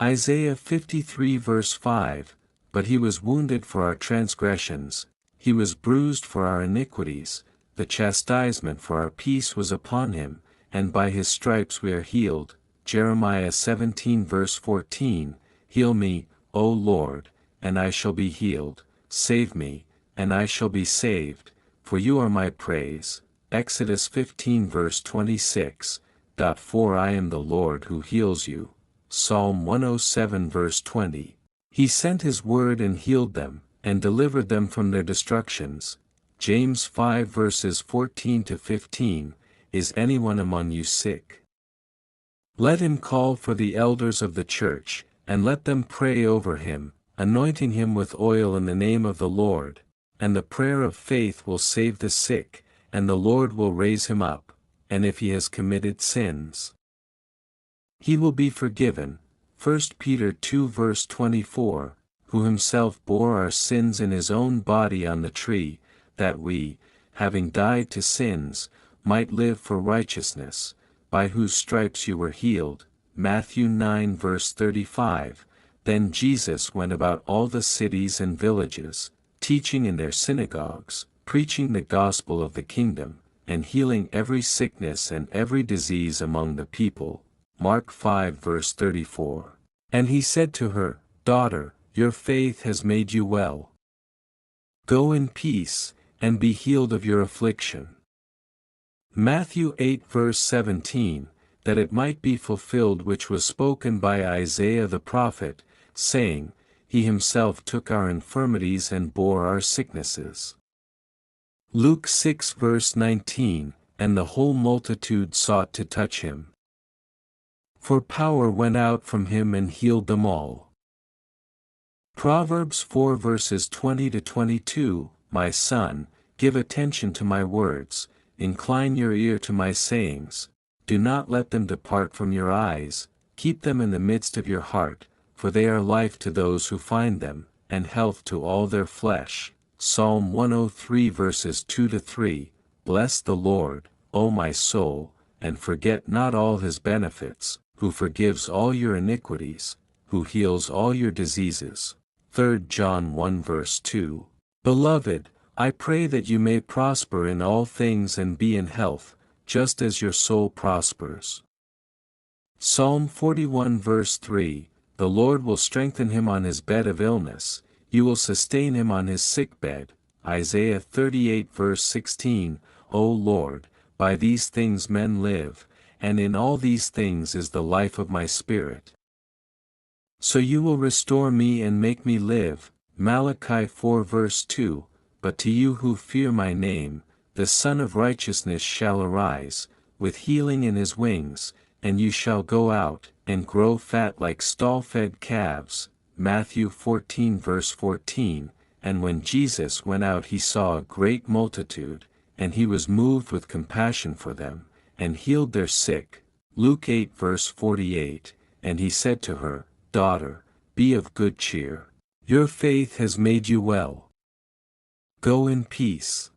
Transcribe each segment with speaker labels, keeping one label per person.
Speaker 1: Isaiah 53 verse 5, But he was wounded for our transgressions, he was bruised for our iniquities, the chastisement for our peace was upon him, and by his stripes we are healed. Jeremiah 17 verse 14, Heal me, O Lord, and I shall be healed, save me, and I shall be saved, for you are my praise. Exodus 15 verse 26, For I am the Lord who heals you. Psalm 107 verse 20, He sent His word and healed them, and delivered them from their destructions. James 5 verses 14 to 15, Is anyone among you sick? Let him call for the elders of the church, and let them pray over him, anointing him with oil in the name of the Lord, and the prayer of faith will save the sick, and the Lord will raise him up, and if he has committed sins, he will be forgiven. 1 Peter 2 verse 24, Who himself bore our sins in his own body on the tree, that we, having died to sins, might live for righteousness, by whose stripes you were healed. Matthew 9 verse 35, Then Jesus went about all the cities and villages, teaching in their synagogues, preaching the gospel of the kingdom, and healing every sickness and every disease among the people. Mark 5 verse 34. And he said to her, Daughter, your faith has made you well. Go in peace, and be healed of your affliction. Matthew 8 verse 17, That it might be fulfilled which was spoken by Isaiah the prophet, saying, He himself took our infirmities and bore our sicknesses. Luke 6 verse 19, And the whole multitude sought to touch him. For power went out from him and healed them all. Proverbs 4 verses 20 to 22, My son, give attention to my words, incline your ear to my sayings, do not let them depart from your eyes, keep them in the midst of your heart, for they are life to those who find them, and health to all their flesh. Psalm 103 verses 2 to 3, Bless the Lord, O my soul, and forget not all his benefits, who forgives all your iniquities, who heals all your diseases. 3 John 1 verse 2. Beloved, I pray that you may prosper in all things and be in health, just as your soul prospers. Psalm 41 verse 3, The Lord will strengthen him on his bed of illness, you will sustain him on his sick bed. Isaiah 38 verse 16, O Lord, by these things men live, and in all these things is the life of my spirit. So you will restore me and make me live. Malachi 4 verse 2, But to you who fear my name, the Son of Righteousness shall arise, with healing in his wings, and you shall go out, and grow fat like stall-fed calves. Matthew 14 verse 14, And when Jesus went out he saw a great multitude, and he was moved with compassion for them, and healed their sick. Luke 8 verse 48, And he said to her, Daughter, be of good cheer. Your faith has made you well. Go in peace.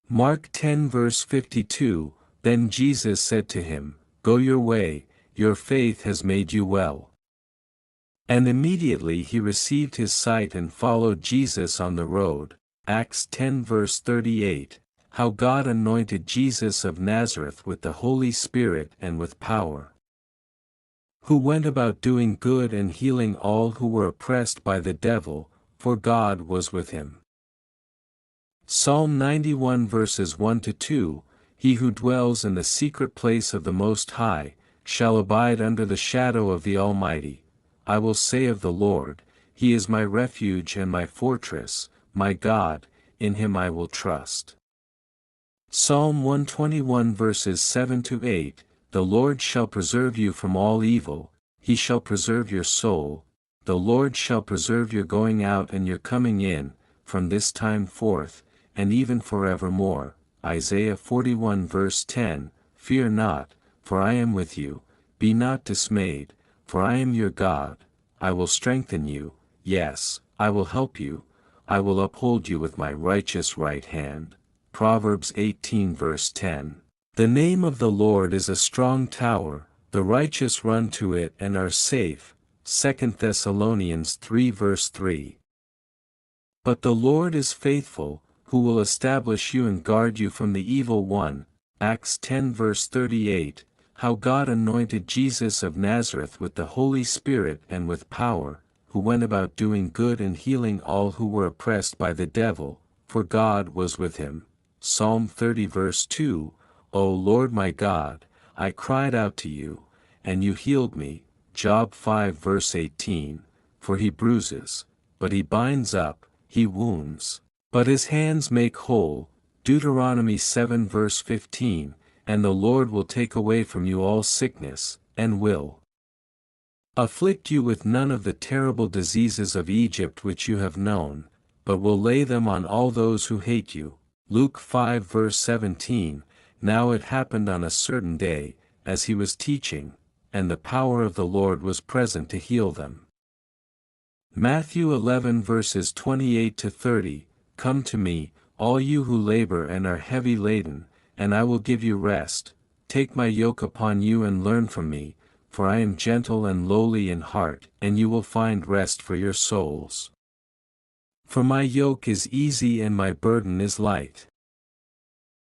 Speaker 1: Mark 10 verse 52, Then Jesus said to him, Go your way, your faith has made you well. And immediately he received his sight and followed Jesus on the road. Acts 10 verse 38, How God anointed Jesus of Nazareth with the Holy Spirit and with power, who went about doing good and healing all who were oppressed by the devil, for God was with him. Psalm 91 verses 1 to 2, He who dwells in the secret place of the Most High, shall abide under the shadow of the Almighty. I will say of the Lord, He is my refuge and my fortress, my God, in Him I will trust. Psalm 121 verses 7 to 8, The Lord shall preserve you from all evil, He shall preserve your soul, the Lord shall preserve your going out and your coming in, from this time forth, and even forevermore. Isaiah 41 verse 10, Fear not, for I am with you, be not dismayed, for I am your God, I will strengthen you, yes, I will help you, I will uphold you with my righteous right hand. Proverbs 18 verse 10. The name of the Lord is a strong tower, the righteous run to it and are safe. 2 Thessalonians 3 verse 3. But the Lord is faithful, who will establish you and guard you from the evil one. Acts 10 verse 38, how God anointed Jesus of Nazareth with the Holy Spirit and with power, who went about doing good and healing all who were oppressed by the devil, for God was with him. Psalm 30 verse 2, O Lord my God, I cried out to you, and you healed me. Job 5 verse 18, for he bruises, but he binds up, he wounds, but his hands make whole. Deuteronomy 7 verse 15, and the Lord will take away from you all sickness, and will afflict you with none of the terrible diseases of Egypt which you have known, but will lay them on all those who hate you. Luke 5 verse 17, now it happened on a certain day, as he was teaching, and the power of the Lord was present to heal them. Matthew 11 verses 28 to 30, come to me, all you who labor and are heavy laden, and I will give you rest. Take my yoke upon you and learn from me, for I am gentle and lowly in heart, and you will find rest for your souls. For my yoke is easy and my burden is light.